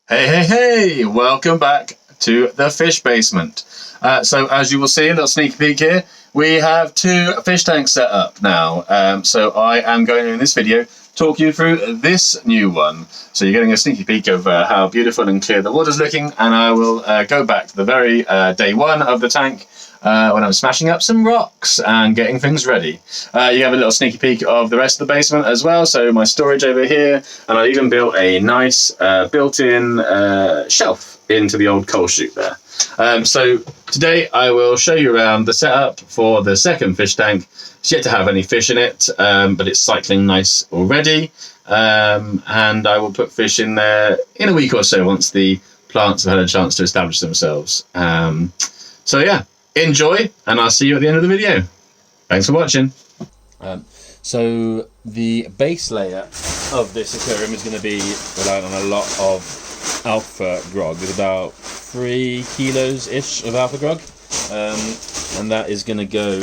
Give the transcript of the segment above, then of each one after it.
Hey, welcome back to the fish basement. So as you will see, a little sneak peek here, we have two fish tanks set up now. So I am going to, in this video, talk you through this new one. So you're getting a sneaky peek of how beautiful and clear the water's looking, and I will go back to the very day one of the tank when I'm smashing up some rocks and getting things ready. You have a little sneaky peek of the rest of the basement as well, so my storage over here, and I even built a nice built-in shelf into the old coal chute there. So today I will show you around the setup for the second fish tank. It's yet to have any fish in it, but it's cycling nice already, and I will put fish in there in a week or so once the plants have had a chance to establish themselves. So yeah, enjoy, and I'll see you at the end of the video. Thanks for watching. So the base layer of this aquarium is going to be reliant on a lot of alpha grog. There's about 3 kilos ish of alpha grog, and that is going to go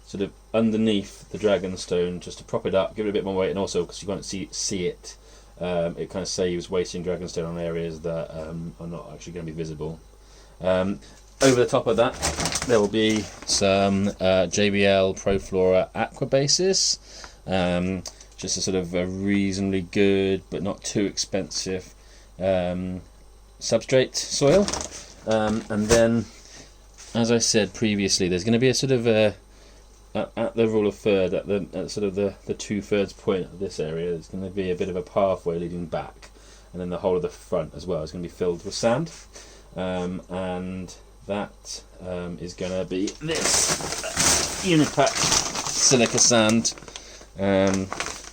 sort of underneath the dragonstone just to prop it up, give it a bit more weight, and also because you can't see it, it kind of saves wasting dragonstone on areas that are not actually going to be visible. Over the top of that, there will be some JBL Proflora Aqua bases, just a sort of a reasonably good but not too expensive substrate soil. And then, as I said previously, there's going to be a sort of at the rule of third, at sort of the 2/3 point of this area, there's going to be a bit of a pathway leading back, and then the whole of the front as well is going to be filled with sand, and that is going to be this Unipac silica sand,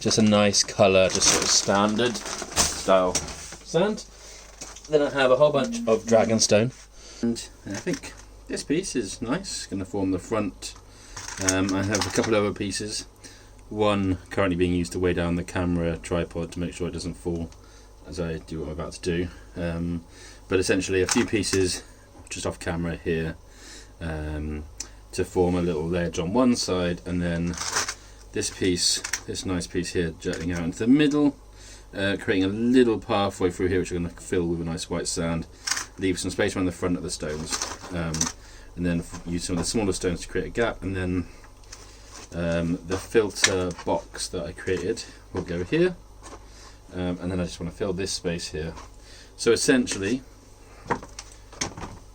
just a nice colour, just sort of standard style sand. Then I have a whole bunch of dragonstone, and I think this piece is nice, it's going to form the front. I have a couple of other pieces, one currently being used to weigh down the camera tripod to make sure it doesn't fall as I do what I'm about to do, but essentially a few pieces just off camera here to form a little ledge on one side, and then this piece, this nice piece here, jutting out into the middle, creating a little pathway through here which I'm going to fill with a nice white sand, leave some space around the front of the stones, and then use some of the smaller stones to create a gap, and then the filter box that I created will go here, and then I just want to fill this space here. So essentially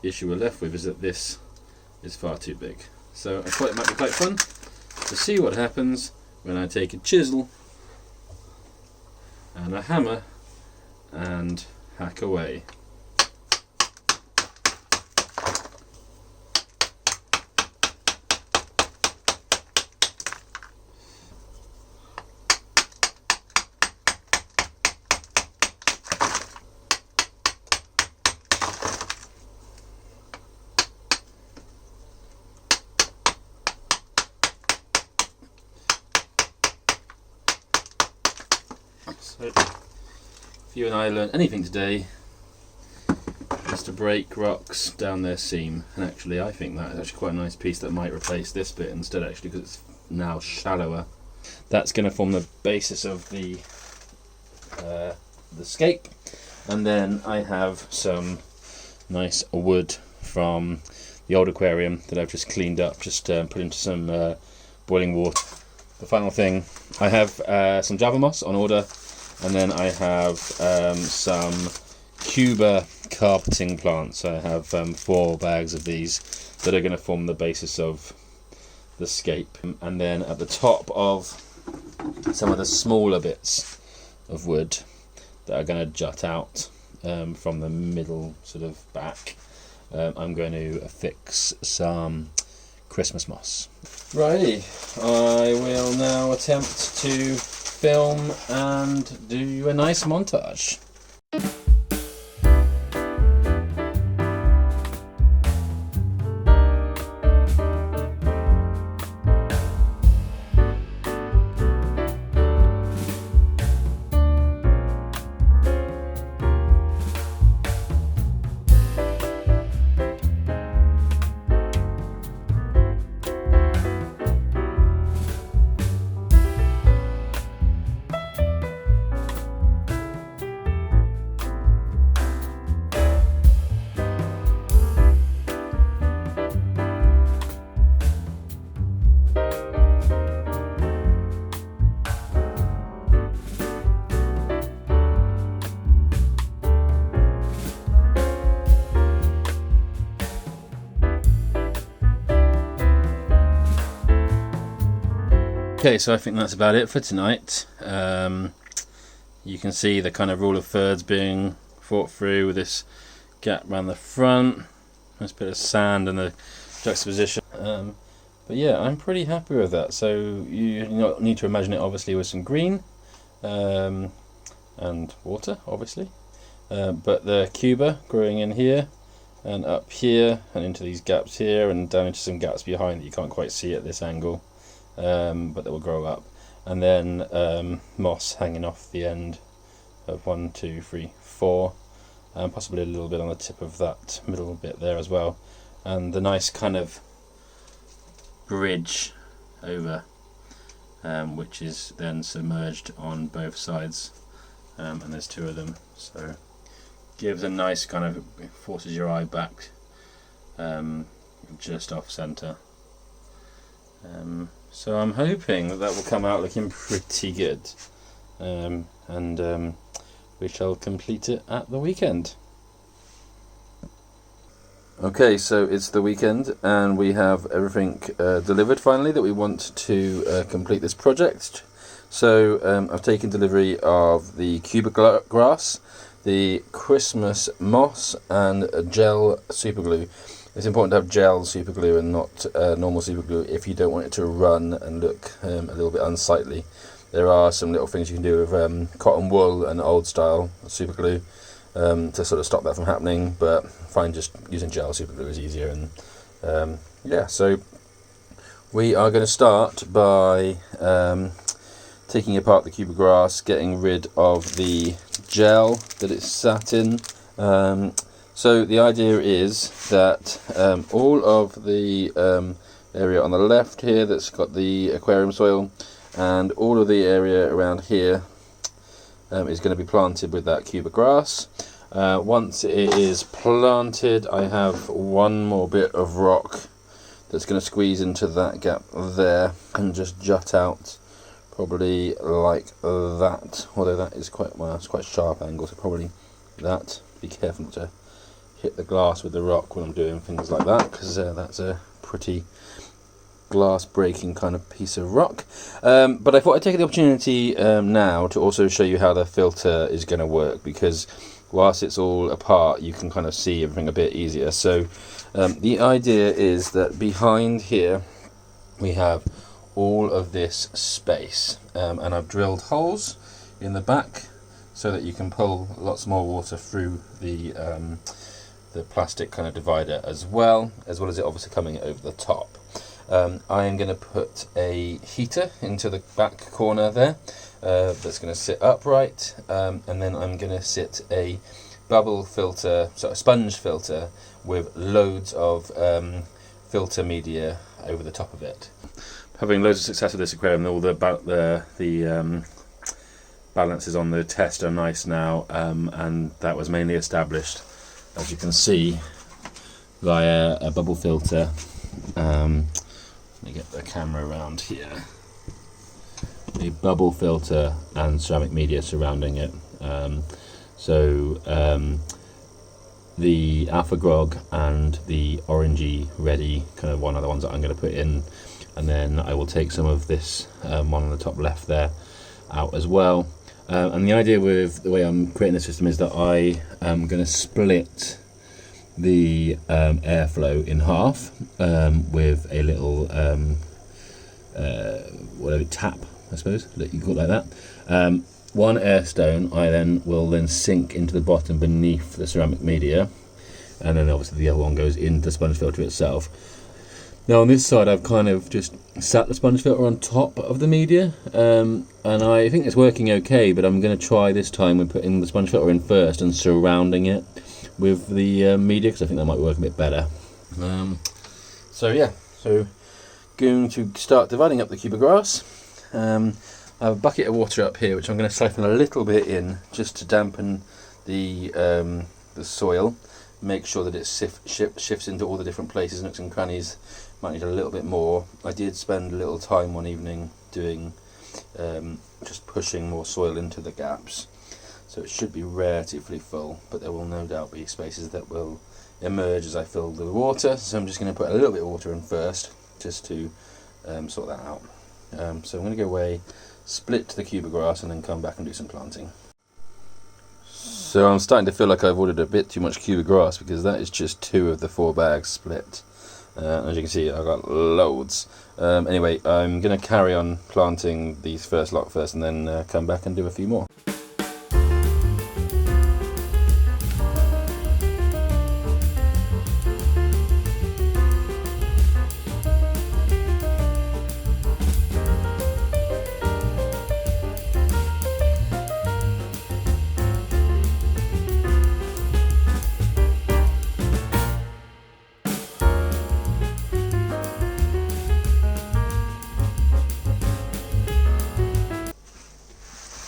the issue we're left with is that this is far too big. So I thought it might be quite fun to see what happens when I take a chisel and a hammer and hack away. So, if you and I learn anything today, it's to break rocks down their seam. And actually I think that is actually quite a nice piece that might replace this bit instead, actually, because it's now shallower. That's going to form the basis of the scape. And then I have some nice wood from the old aquarium that I've just cleaned up, just put into some boiling water. The final thing, I have some Java moss on order, and then I have some Cuba carpeting plants. I have 4 bags of these that are going to form the basis of the scape. And then at the top of some of the smaller bits of wood that are going to jut out from the middle sort of back, I'm going to affix some Christmas moss. Righty, I will now attempt to film and do a nice montage. Okay, so I think that's about it for tonight. You can see the kind of rule of thirds being fought through with this gap around the front. Nice bit of sand and the juxtaposition. But yeah, I'm pretty happy with that. So you need to imagine it obviously with some green and water, obviously. But the cuba growing in here and up here and into these gaps here and down into some gaps behind that you can't quite see at this angle, but that will grow up. And then moss hanging off the end of 1, 2, 3, 4, and possibly a little bit on the tip of that middle bit there as well. And the nice kind of bridge over, which is then submerged on both sides, and there's 2 of them, so gives a nice kind of, forces your eye back just off center. So I'm hoping that will come out looking pretty good, and we shall complete it at the weekend. Okay, so it's the weekend and we have everything delivered finally that we want to complete this project. So I've taken delivery of the cubic grass, the Christmas moss, and gel superglue. It's important to have gel superglue and not normal superglue if you don't want it to run and look a little bit unsightly. There are some little things you can do with cotton wool and old style superglue to sort of stop that from happening, but I find just using gel superglue is easier. And yeah, so we are going to start by taking apart the cubic grass, getting rid of the gel that it's sat in. So the idea is that all of the area on the left here that's got the aquarium soil and all of the area around here is going to be planted with that cubic grass. Once it is planted, I have one more bit of rock that's going to squeeze into that gap there and just jut out probably like that, although that is quite, well, it's quite a sharp angle, so probably that. Be careful not to hit the glass with the rock when I'm doing things like that, because that's a pretty glass breaking kind of piece of rock. But I thought I'd take the opportunity now to also show you how the filter is going to work, because whilst it's all apart you can kind of see everything a bit easier. So the idea is that behind here we have all of this space, and I've drilled holes in the back so that you can pull lots more water through the plastic kind of divider as well as it obviously coming over the top. I am going to put a heater into the back corner there that's going to sit upright, and then I'm going to sit a bubble filter, so a sponge filter with loads of filter media over the top of it. Having loads of success with this aquarium, all the balances on the test are nice now, and that was mainly established, as you can see, via a bubble filter. Let me get the camera around here. A bubble filter and ceramic media surrounding it. The Alpha Grog and the orangey reddy kind of one are the ones that I'm going to put in, and then I will take some of this one on the top left there out as well. And the idea with the way I'm creating the system is that I am going to split the airflow in half with a little whatever tap, I suppose, that you call it like that. One air stone I will sink into the bottom beneath the ceramic media, and then obviously the other one goes into the sponge filter itself. Now on this side I've kind of just sat the sponge filter on top of the media, and I think it's working okay, but I'm going to try this time with putting the sponge filter in first and surrounding it with the media, because I think that might work a bit better. So going to start dividing up the cubic grass. I have a bucket of water up here which I'm going to siphon a little bit in just to dampen the soil, make sure that it shifts into all the different places, nooks and crannies. Might need a little bit more. I did spend a little time one evening doing just pushing more soil into the gaps, so it should be relatively full, but there will no doubt be spaces that will emerge as I fill the water, so I'm just going to put a little bit of water in first just to sort that out. So I'm going to go away, split the cuba grass, and then come back and do some planting. So I'm starting to feel like I've ordered a bit too much cuba grass, because that is just 2 of the 4 bags split. As you can see, I've got loads. Anyway, I'm going to carry on planting these first lot first, and then come back and do a few more.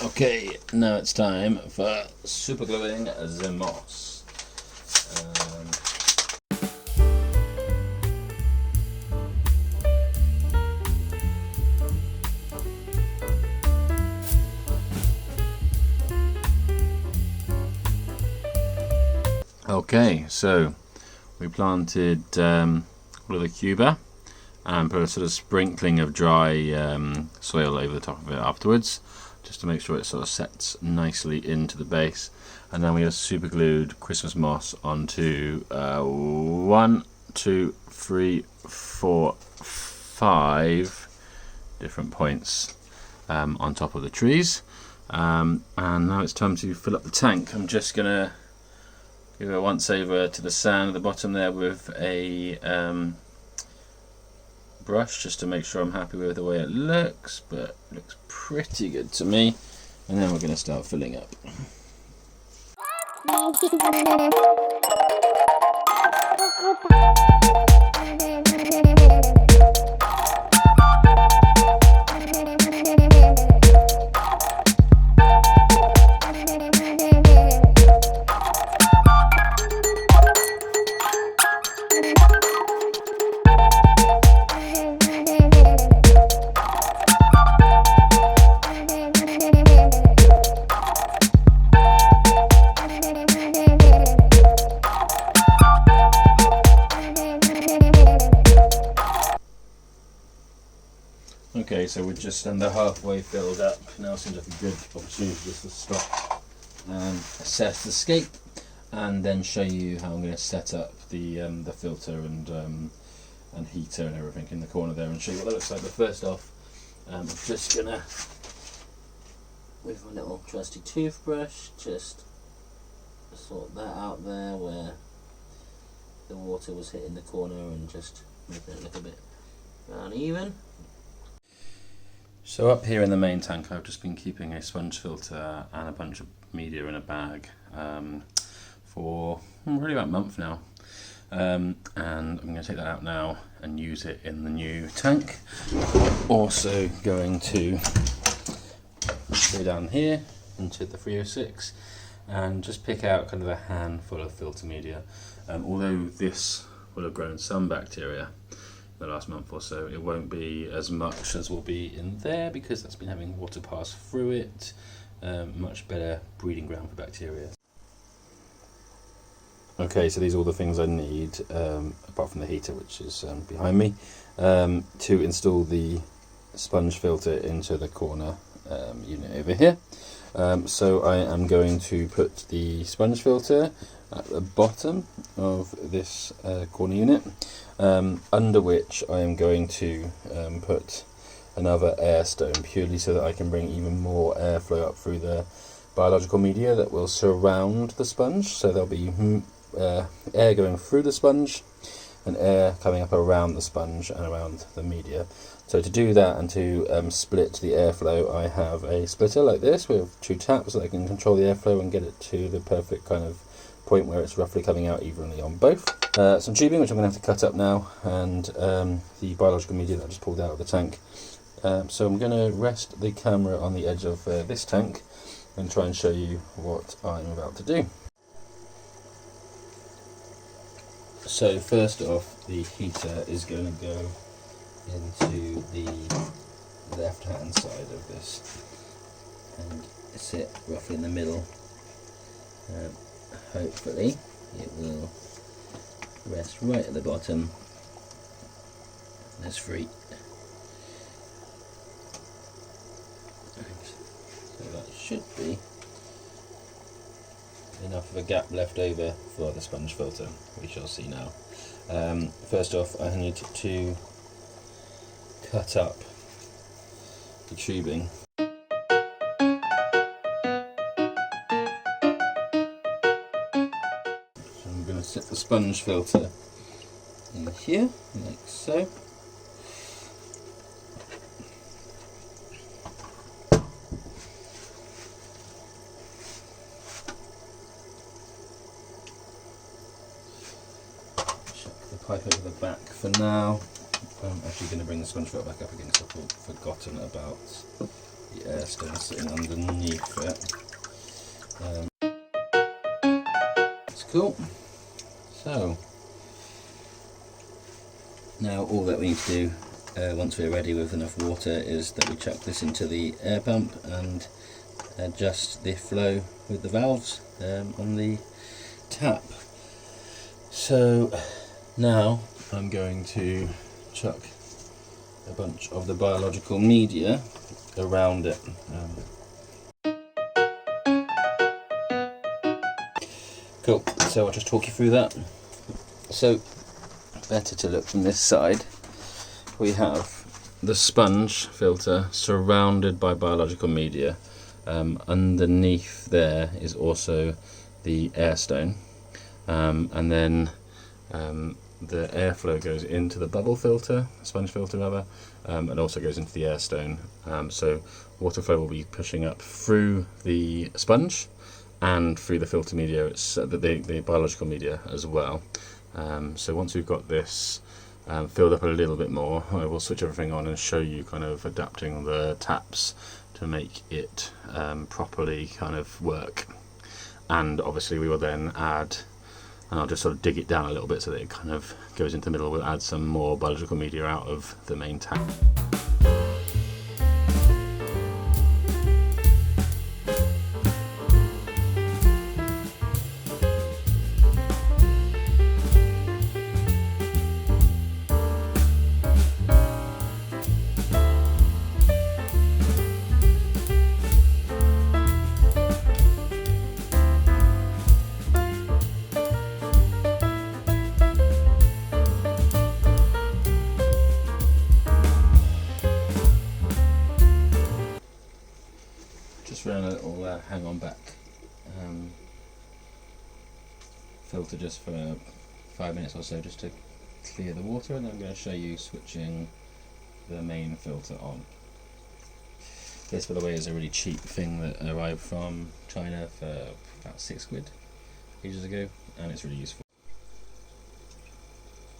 Okay, now it's time for super gluing the moss. Okay, so we planted all of the cuba and put a sort of sprinkling of dry soil over the top of it afterwards, just to make sure it sort of sets nicely into the base. And then we have super glued Christmas moss onto 1, 2, 3, 4, 5 different points on top of the trees. And now it's time to fill up the tank. I'm just gonna give a once over to the sand at the bottom there with a brush, just to make sure I'm happy with the way it looks, but it looks pretty good to me. And then we're going to start filling up. Okay, so we're just under halfway filled up. Now seems like a good opportunity just to stop and assess the scape, and then show you how I'm going to set up the filter and heater and everything in the corner there, and show you what that looks like. But first off, I'm just gonna, with my little trusty toothbrush, just sort that out there where the water was hitting the corner, and just making it look a bit uneven. So up here in the main tank, I've just been keeping a sponge filter and a bunch of media in a bag for really about a month now, and I'm going to take that out now and use it in the new tank. Also going to go down here into the 306 and just pick out kind of a handful of filter media. Although this will have grown some bacteria the last month or so, it won't be as much as will be in there, because that's been having water pass through it. Much better breeding ground for bacteria. Okay, so these are all the things I need, apart from the heater, which is behind me, to install the sponge filter into the corner unit over here. So I am going to put the sponge filter at the bottom of this corner unit, under which I am going to put another air stone, purely so that I can bring even more airflow up through the biological media that will surround the sponge. So there'll be air going through the sponge and air coming up around the sponge and around the media. So to do that and to split the airflow, I have a splitter like this with 2 taps, so I can control the airflow and get it to the perfect kind of point where it's roughly coming out evenly on both. Some tubing, which I'm going to have to cut up now, and the biological media that I just pulled out of the tank. So I'm going to rest the camera on the edge of this tank and try and show you what I'm about to do. So first off, the heater is going to go into the left hand side of this and sit roughly in the middle. Hopefully it will rest right at the bottom. That's free. should be enough of a gap left over for the sponge filter. We shall see now. First off, I need to cut up the tubing. So I'm going to set the sponge filter in here, like so. Pipe over the back for now. I'm actually going to bring the sponge filter back up again because I've forgotten about the air stone sitting underneath it. That's cool. So now all that we need to do once we're ready with enough water is that we chuck this into the air pump and adjust the flow with the valves on the tap. So now I'm going to chuck a bunch of the biological media around it. Cool, so I'll just talk you through that. So, better to look from this side. We have the sponge filter surrounded by biological media. Underneath there is also the air stone. And then the airflow goes into the bubble filter, sponge filter rather, and also goes into the air stone. So water flow will be pushing up through the sponge and through the filter media, the biological media as well. So once we've got this filled up a little bit more, I will switch everything on and show you kind of adapting the taps to make it properly kind of work. And obviously we will then add, and I'll just sort of dig it down a little bit so that it kind of goes into the middle. We'll add some more biological media out of the main tap. Ran a little hang on back filter just for 5 minutes or so just to clear the water, and then I'm going to show you switching the main filter on. This, by the way, is a really cheap thing that arrived from China for about £6 ages ago, and it's really useful.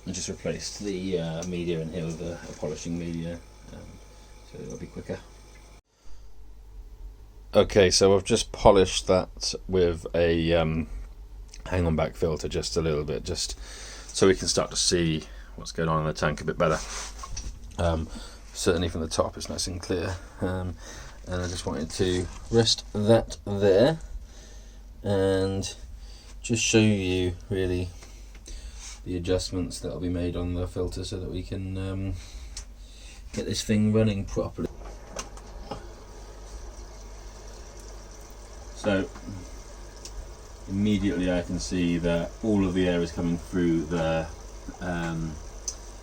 I just replaced the media in here with a polishing media, so it'll be quicker. Okay, so I've just polished that with a hang on back filter just a little bit, just so we can start to see what's going on in the tank a bit better. Certainly from the top it's nice and clear, and I just wanted to rest that there and just show you really the adjustments that will be made on the filter so that we can get this thing running properly. So immediately I can see that all of the air is coming through the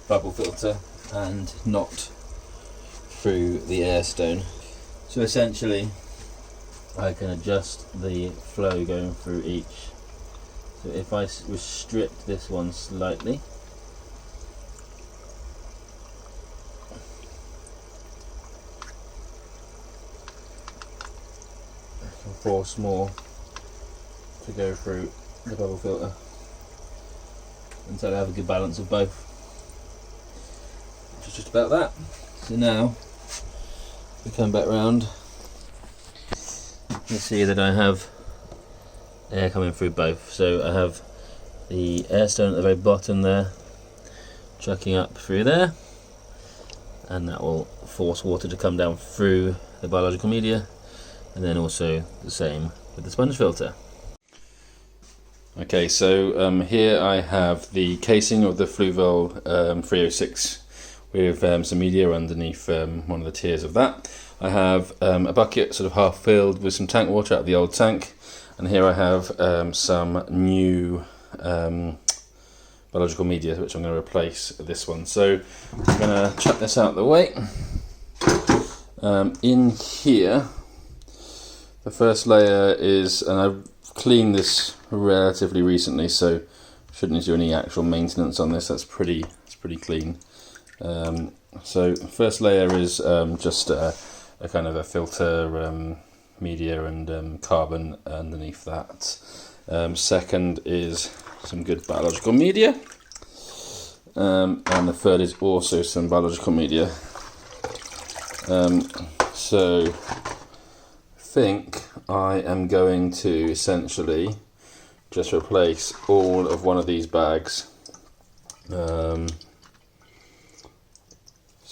bubble filter and not through the air stone. So essentially I can adjust the flow going through each. So if I restrict this one slightly, force more to go through the bubble filter until I have a good balance of both, which is just about that. So now we come back round, you see that I have air coming through both. So I have the air stone at the very bottom there chucking up through there, and that will force water to come down through the biological media, and then also the same with the sponge filter. Okay, so here I have the casing of the Fluval 306 with some media underneath one of the tiers of that. I have a bucket sort of half filled with some tank water out of the old tank, and here I have some new biological media which I'm going to replace this one. So I'm going to chuck this out of the way. In here, the first layer is, and I've cleaned this relatively recently, so shouldn't need to do any actual maintenance on this. It's pretty clean. So first layer is just a kind of a filter media and carbon underneath that. Second is some good biological media, and the third is also some biological media. So I think I am going to essentially just replace all of one of these bags. So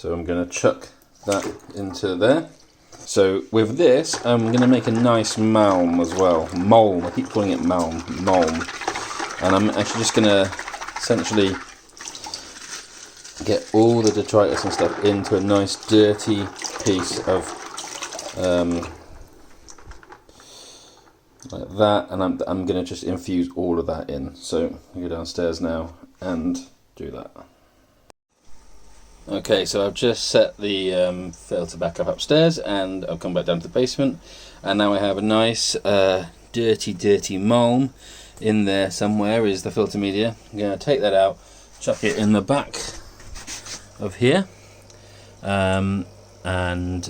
I'm going to chuck that into there. So with this, I'm going to make a nice malm as well. Malm, I keep calling it malm. And I'm actually just going to essentially get all the detritus and stuff into a nice dirty piece of like that, and I'm going to just infuse all of that in. So I'll go downstairs now and do that. Okay, so I've just set the filter back up upstairs, and I've come back down to the basement, and now I have a nice dirty malm. In there somewhere is the filter media. I'm going to take that out, chuck it in the back of here, and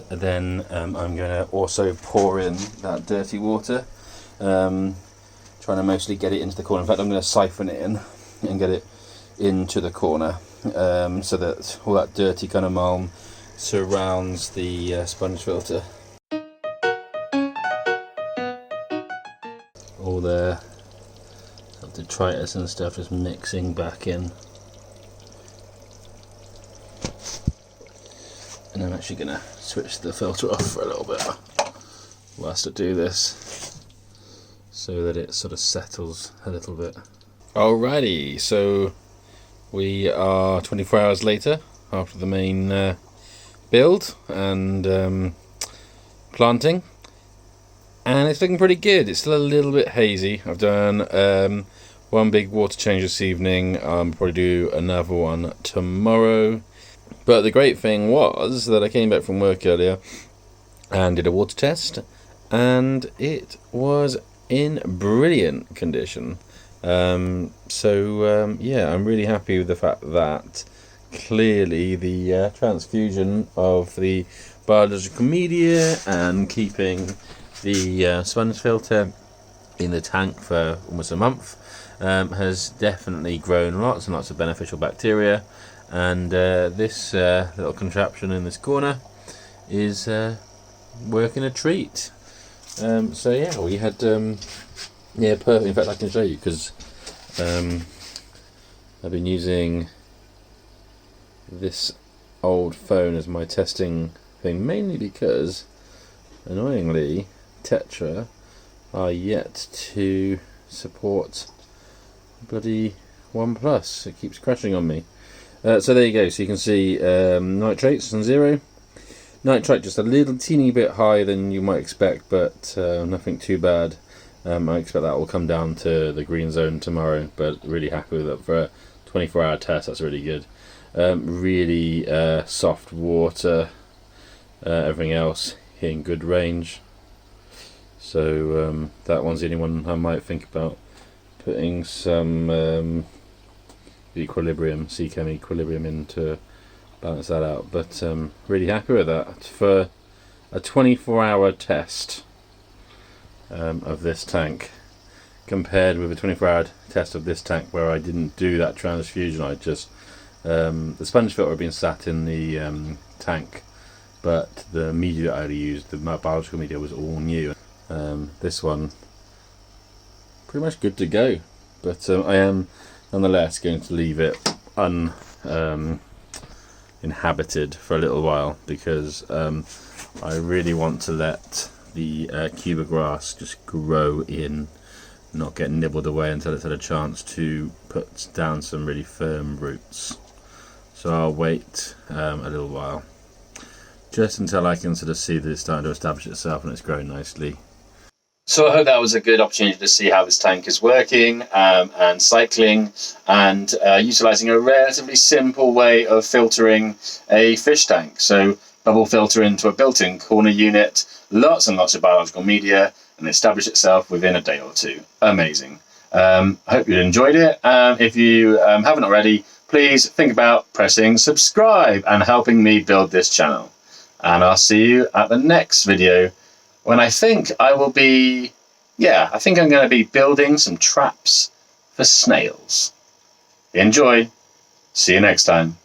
then I'm going to also pour in that dirty water, trying to mostly get it into the corner. In fact, I'm going to siphon it in and get it into the corner, so that all that dirty kind of malm surrounds the sponge filter. All the detritus and stuff just mixing back in. And I'm actually going to switch the filter off for a little bit whilst I do this, so that it sort of settles a little bit. Alrighty, so we are 24 hours later after the main build and planting, and it's looking pretty good. It's still a little bit hazy. I've done one big water change this evening. I'll probably do another one tomorrow. But the great thing was that I came back from work earlier and did a water test, and it was in brilliant condition. Yeah, I'm really happy with the fact that clearly the transfusion of the biological media and keeping the sponge filter in the tank for almost a month has definitely grown lots and lots of beneficial bacteria, and this little contraption in this corner is working a treat. So yeah, we had yeah, perfect. In fact, I can show you, because I've been using this old phone as my testing thing, mainly because annoyingly Tetra are yet to support bloody OnePlus. It keeps crashing on me. So there you go. So you can see nitrates on 0. Nitrite just a little teeny bit higher than you might expect, but nothing too bad. I expect that will come down to the green zone tomorrow, but really happy with it for a 24-hour test. That's really good. Really soft water, everything else in good range. So that one's the only one I might think about putting some equilibrium, Seachem equilibrium in to balance that out. But really happy with that for a 24-hour test of this tank, compared with a 24-hour test of this tank where I didn't do that transfusion. I just the sponge filter had been sat in the tank, but the media that I used, the biological media, was all new. This one pretty much good to go, but I am nonetheless going to leave it uninhabited for a little while, because I really want to let the Cuba grass just grow in, not get nibbled away until it's had a chance to put down some really firm roots. So I'll wait a little while. just until I can sort of see that it's starting to establish itself and it's growing nicely. So I hope that was a good opportunity to see how this tank is working and cycling and utilising a relatively simple way of filtering a fish tank. So bubble filter into a built-in corner unit, lots and lots of biological media, and establish itself within a day or two. Amazing. I hope you enjoyed it. If you haven't already, please think about pressing subscribe and helping me build this channel. And I'll see you at the next video, when I think I will be, I think I'm going to be building some traps for snails. Enjoy. See you next time.